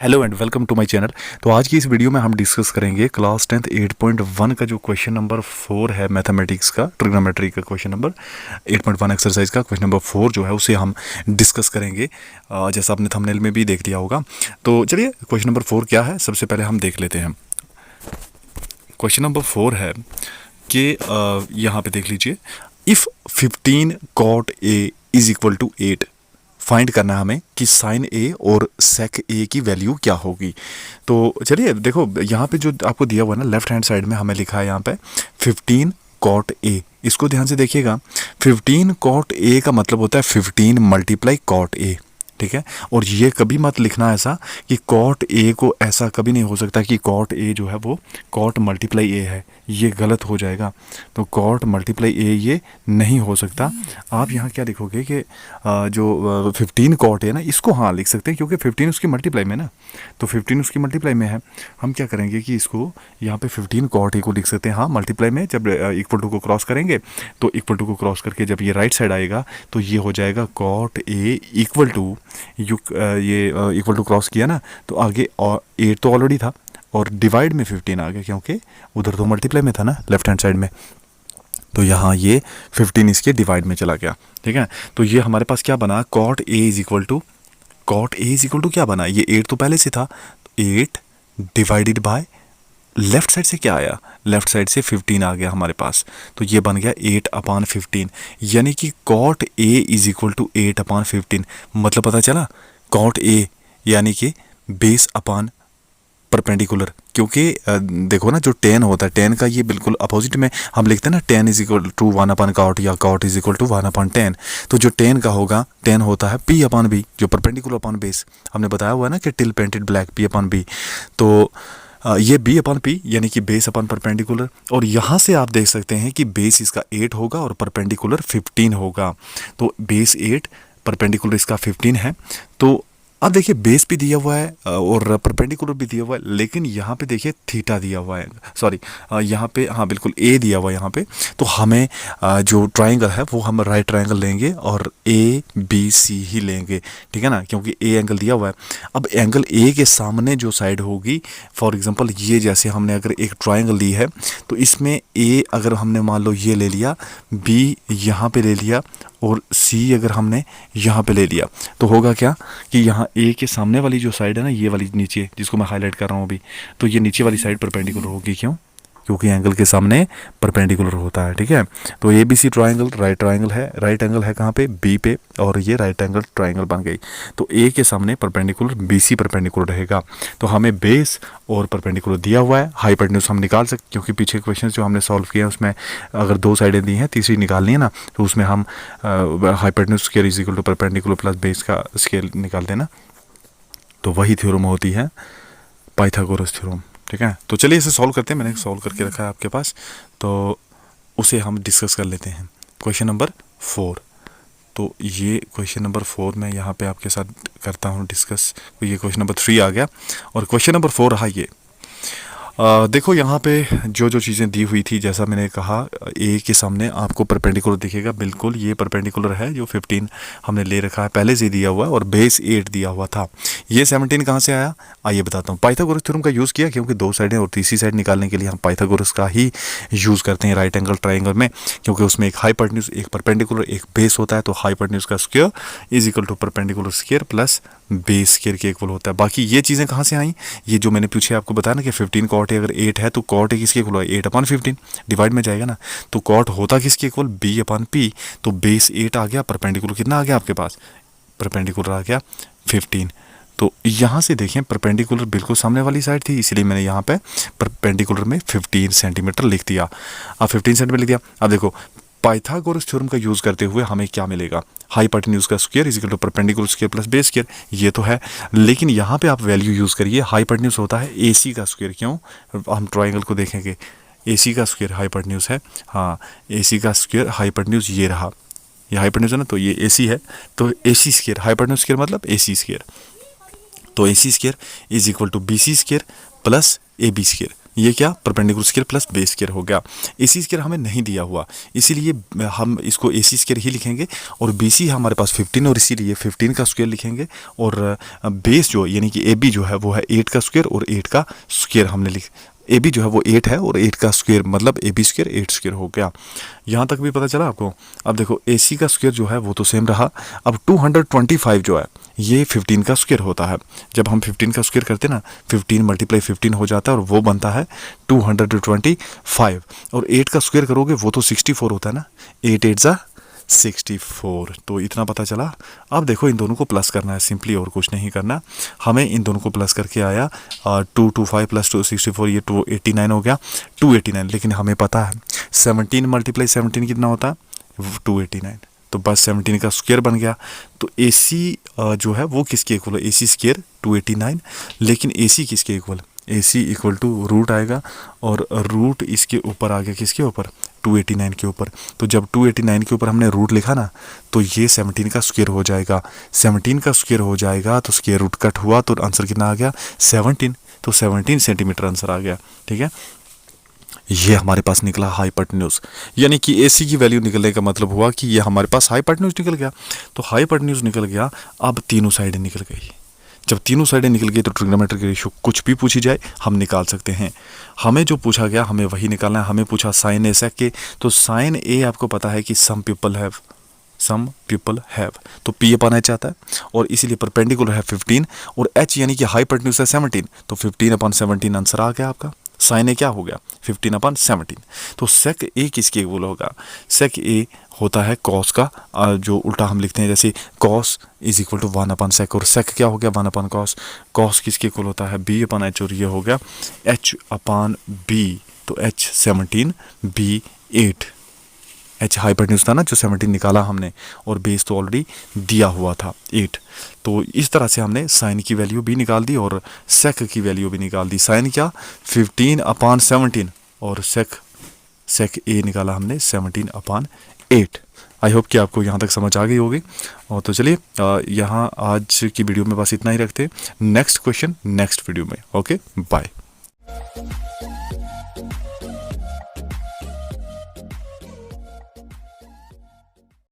Hello and welcome to my channel. तो आज की इस वीडियो में हम डिस्कस करेंगे क्लास 10th 8.1 का जो क्वेश्चन नंबर 4 है मैथमेटिक्स का, ट्रिग्नोमेट्री का क्वेश्चन नंबर 8.1 एक्सरसाइज का क्वेश्चन नंबर 4 जो है उसे हम डिस्कस करेंगे। जैसा आपने थंबनेल में भी देख लिया होगा। तो चलिए क्वेश्चन नंबर 4 क्या है सबसे पहले हम देख लेते हैं। क्वेश्चन नंबर 4 है कि यहाँ पे देख लीजिए, if 15 cot A is equal to 8, find करना है हमें कि साइन ए और सेक ए की वैल्यू क्या होगी। तो चलिए देखो, यहाँ पे जो आपको दिया हुआ है ना, लेफ्ट हैंड साइड में हमें लिखा है यहाँ पे 15 cot A। इसको ध्यान से देखिएगा, 15 cot A का मतलब होता है 15 मल्टीप्लाई cot A, ठीक है। और ये कभी मत लिखना ऐसा कि cot A को, ऐसा कभी नहीं हो सकता कि cot A जो है वो cot मल्टीप्लाई A है, ये गलत हो जाएगा। तो cot मल्टीप्लाई A ये नहीं हो सकता। आप यहाँ क्या लिखोगे कि जो 15 cot है ना, इसको हाँ लिख सकते हैं क्योंकि 15 उसकी मल्टीप्लाई में ना, तो 15 उसकी मल्टीप्लाई में है। हम क्या करेंगे कि इसको यहाँ पे 15 cot A को लिख सकते हैं हाँ मल्टीप्लाई में। जब इक्वल टू को क्रॉस करेंगे तो इक्वल टू को क्रॉस करके जब ये राइट साइड आएगा तो ये हो जाएगा cot A इक्वल टू ये इक्वल टू क्रॉस किया ना तो आगे 8 तो ऑलरेडी था और डिवाइड में 15 आ गया क्योंकि उधर तो मल्टीप्लाई में था ना लेफ्ट हैंड साइड में। तो यहाँ ये 15 इसके डिवाइड में चला गया, ठीक है। तो ये हमारे पास क्या बना, cot A is equal to क्या बना, ये 8 तो पहले से था, 8 डिवाइडेड बाय लेफ्ट साइड से क्या आया, लेफ्ट साइड से 15 आ गया हमारे पास। तो ये बन गया 8/15, यानी कि cot A is equal to 8/15। मतलब पता चला, cot A यानी कि बेस अपॉन परपेंडिकुलर। क्योंकि देखो ना, जो tan होता है, tan का ये बिल्कुल अपोजिट में हम लिखते हैं ना, tan is equal to 1/cot या cot is equal to 1/tan। तो जो tan का होगा, tan होता है P/B, जो परपेंडिकुलर अपॉन बेस। हमने बताया हुआ है ना कि टिल पेंटेड ब्लैक P/B। तो ये B/P यानी कि बेस अपॉन परपेंडिकुलर। और यहाँ से आप देख सकते हैं कि बेस इसका 8 होगा और परपेंडिकुलर 15 होगा। तो बेस 8, परपेंडिकुलर इसका 15 है। तो अब देखिए, बेस भी दिया हुआ है और परपेंडिकुलर भी दिया हुआ है, लेकिन यहाँ पे देखिए थीटा दिया हुआ है, सॉरी यहाँ पे हाँ बिल्कुल ए दिया हुआ है यहाँ पे। तो हमें जो ट्रायंगल है वो हम राइट ट्रायंगल लेंगे और ABC ही लेंगे, ठीक है ना, क्योंकि ए एंगल दिया हुआ है। अब एंगल ए के सामने जो साइड होगी, फॉर एग्जांपल ये जैसे हमने अगर एक ट्रायंगल ली है तो इसमें ए अगर हमने मान लो ये ले लिया, बी यहाँ पे ले लिया और सी अगर हमने यहाँ पे ले लिया, तो होगा क्या कि यहाँ ए के सामने वाली जो साइड है ना, ये वाली नीचे जिसको मैं हाईलाइट कर रहा हूँ अभी, तो ये नीचे वाली साइड परपेंडिकुलर होगी। क्यों? क्योंकि एंगल के सामने परपेंडिकुलर होता है, ठीक है। तो ABC ट्रायंगल राइट ट्रायंगल है, राइट एंगल है कहाँ पे, बी पे, और ये राइट एंगल ट्रायंगल बन गई। तो ए के सामने परपेंडिकुलर BC परपेंडिकुलर रहेगा। तो हमें बेस और परपेंडिकुलर दिया हुआ है, हाइपोटेन्यूज हम निकाल सकते, क्योंकि पीछे क्वेश्चन जो हमने सॉल्व किए हैं उसमें अगर 2 साइडें दी हैं, तीसरी निकालनी है ना, तो उसमें हम hypotenuse square is equal to perpendicular plus base का स्केल निकालते हैं ना, तो वही थ्योरम होती है पाइथागोरस थ्योरम, ठीक है। तो चलिए इसे सॉल्व करते हैं, मैंने सॉल्व करके रखा है आपके पास, तो उसे हम डिस्कस कर लेते हैं। क्वेश्चन नंबर 4, तो ये क्वेश्चन नंबर 4 मैं यहाँ पे आपके साथ करता हूँ डिस्कस। तो ये क्वेश्चन नंबर 3 आ गया और क्वेश्चन नंबर 4 रहा ये। देखो यहाँ पे जो जो चीज़ें दी हुई थी, जैसा मैंने कहा, ए के सामने आपको परपेंडिकुलर दिखेगा, बिल्कुल ये परपेंडिकुलर है जो 15 हमने ले रखा है, पहले से दिया हुआ है, और बेस 8 दिया हुआ था। ये 17 कहाँ से आया, आइए बताता हूँ। पाइथागोरस थ्योरम का यूज़ किया, क्योंकि 2 साइडें और तीसरी साइड निकालने के लिए हम पाइथागोरस का ही यूज़ करते हैं राइट एंगल ट्राइंगल में, क्योंकि उसमें एक हाइपोटेन्यूज, एक परपेंडिकुलर, एक बेस होता है। तो हाइपोटेन्यूज का square is equal to perpendicular square plus base square के इक्वल होता है। बाकी ये चीज़ें कहाँ से आई, ये जो मैंने पीछे आपको बताया ना कि 15 cot अगर 8 है तो cot किसके इक्वल है, 8/15 डिवाइड में जाएगा ना, तो cot होता किसके इक्वल, B/P। तो बेस 8 आ गया, परपेंडिकुलर कितना आ गया आपके पास, परपेंडिकुलर आ गया 15। तो यहाँ से देखें, परपेंडिकुलर बिल्कुल सामने वाली साइड थी, इसलिए मैंने यहाँ पे परपेंडिकुलर में 15 सेंटीमीटर लिख दिया। अब 15 सेंटीमीटर लिख दिया। अब देखो, पाइथागोरस थ्योरम का यूज़ करते हुए हमें क्या मिलेगा, हाइपोटेन्यूज का square is equal to perpendicular square plus base square, ये तो है। लेकिन यहाँ पे आप वैल्यू यूज़ करिए, हाइपोटेन्यूज होता है AC का स्क्वायर। क्यों, हम ट्रायंगल को देखेंगे, AC का स्क्वायर हाइपोटेन्यूज है, हाँ AC का स्क्वायर हाइपोटेन्यूज ये रहा, ये हाइपोटेन्यूज है ना, तो ये AC है, तो AC स्क्वायर हाइपोटेन्यूज स्क्वायर मतलब AC स्क्वायर। तो AC square is equal to BC square plus AB square, ये क्या perpendicular square plus base square हो गया। AC स्क्वायर हमें नहीं दिया हुआ, इसीलिए हम इसको AC स्क्वायर ही लिखेंगे, और BC हमारे पास 15 और इसीलिए 15 का स्क्वायर लिखेंगे, और बेस जो यानी कि AB जो है वो है 8 का स्क्वायर, और 8 का स्क्वायर हमने AB जो है वो 8 है, और 8 का स्क्वायर मतलब AB स्क्वायर 8 स्क्वायर हो गया। यहाँ तक भी पता चला आपको। अब देखो AC का स्क्वायर जो है वो तो सेम रहा। अब 225 जो है ये 15 का स्क्वायर होता है। जब हम 15 का स्क्वायर करते हैं ना, 15 मल्टीप्लाई 15 हो जाता है, और वो बनता है 225, और 8 का स्क्वायर करोगे वो तो 64 होता है ना, 8 8 जा 64। तो इतना पता चला। अब देखो इन दोनों को प्लस करना है सिंपली, और कुछ नहीं करना। हमें इन दोनों को प्लस करके आया 225 प्लस 264, ये 289 हो गया, 289। लेकिन हमें पता है 17 मल्टीप्लाई 17 कितना होता है, 289। तो बस 17 का स्क्वायर बन गया। तो AC जो है वो किसके इक्वल है, AC स्क्वायर 289। लेकिन AC किसके equal, AC equal to root आएगा, और रूट इसके ऊपर आ गया, किसके ऊपर, 289 के ऊपर। तो जब 289 के ऊपर हमने रूट लिखा ना, तो ये 17 का स्क्वायर हो जाएगा। 17 का स्क्वायर हो जाएगा तो स्क्वायर रूट कट हुआ, तो आंसर कितना आ गया, 17। तो 17 सेंटीमीटर आंसर आ गया। ठीक है, ये हमारे पास निकला हाइपोटेन्यूज, यानी कि AC की वैल्यू निकलने का मतलब हुआ कि ये हमारे पास हाइपोटेन्यूज निकल गया। तो हाइपोटेन्यूज निकल गया, अब तीनों साइडें निकल गई। जब तीनों साइडें निकल गई तो ट्रिग्नोमेट्रिक रेशियो कुछ भी पूछी जाए हम निकाल सकते हैं। हमें जो पूछा गया हमें वही निकालना है। हमें पूछा साइन ए सेक के, तो साइन ए आपको पता है कि सम पीपल हैव, तो P अपॉन H आता है, और इसीलिए परपेंडिकुलर है 15, और H यानी कि हाइपोटेन्यूज है 17, तो 15 अपॉन 17 आंसर आ गया आपका। साइन ए क्या हो गया, 15 अपॉन 17। तो सेक ए किसके इक्वल होगा, सेक ए होता है कॉस का, जो उल्टा हम लिखते हैं, जैसे cos is equal to 1 upon sec, और सेक क्या हो गया, 1 अपॉन कॉस। कॉस किसके इक्वल होता है, B अपॉन H, और ये हो गया H अपॉन B। तो H 17, B 8। H हाइपोटेन्यूज था ना जो 17 निकाला हमने, और बेस तो ऑलरेडी दिया हुआ था 8। तो इस तरह से हमने साइन की वैल्यू भी निकाल दी और सेक की वैल्यू भी निकाल दी। साइन क्या 15 अपॉन 17, और सेक ए निकाला हमने 17 अपॉन 8। आई होप कि आपको यहाँ तक समझ आ गई होगी। और तो चलिए यहाँ आज की वीडियो में बस इतना ही रखते हैं। नेक्स्ट क्वेश्चन नेक्स्ट वीडियो में। Okay, bye.